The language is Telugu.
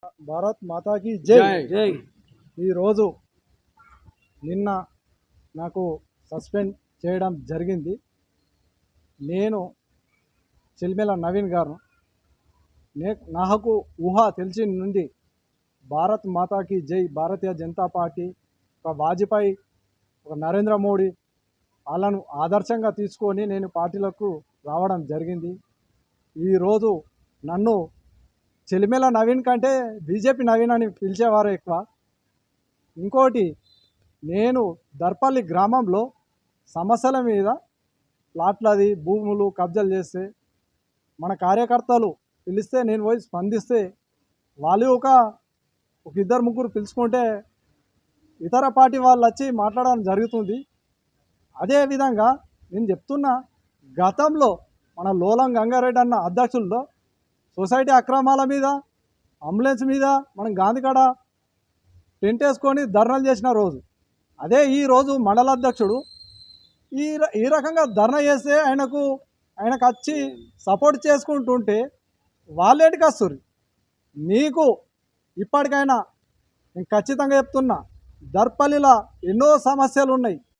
భారత్ మాతాకి జై జై. ఈరోజు నిన్న నాకు సస్పెండ్ చేయడం జరిగింది. నేను చిల్మెల నవీన్ గారు నాకు ఊహ తెలిసిన నుండి భారత్ మాతాకి జై, భారతీయ జనతా పార్టీ, ఒక వాజ్పేయి, ఒక నరేంద్ర మోడీ వాళ్ళను ఆదర్శంగా తీసుకొని నేను పార్టీలకు రావడం జరిగింది. ఈరోజు నన్ను చిలిమెల నవీన్ కంటే బీజేపీ నవీన్ అని పిలిచేవారు ఎక్కువ. ఇంకోటి, నేను దర్పల్లి గ్రామంలో సమస్యల మీద ప్లాట్లది భూములు కబ్జాలు చేస్తే మన కార్యకర్తలు పిలిస్తే నేను పోయి స్పందిస్తే వాళ్ళు ఒక ఇద్దరు ముగ్గురు పిలుచుకుంటే ఇతర పార్టీ వాళ్ళు వచ్చి మాట్లాడడం జరుగుతుంది. అదేవిధంగా నేను చెప్తున్నా, గతంలో మన లోలం గంగారెడ్డి అన్న అధ్యక్షుల్లో సొసైటీ అక్రమాల మీద, అంబులెన్స్ మీద మనం గాంధీకాడ టెంట్ వేసుకొని ధర్నాలు చేసిన రోజు అదే. ఈరోజు మండల అధ్యక్షుడు ఈ రకంగా ధర్నా చేస్తే ఆయనకు వచ్చి సపోర్ట్ చేసుకుంటుంటే వాళ్ళేటికి వస్తారు. నీకు ఇప్పటికైనా నేను ఖచ్చితంగా చెప్తున్నా, దర్పల్లిలో ఎన్నో సమస్యలు ఉన్నాయి.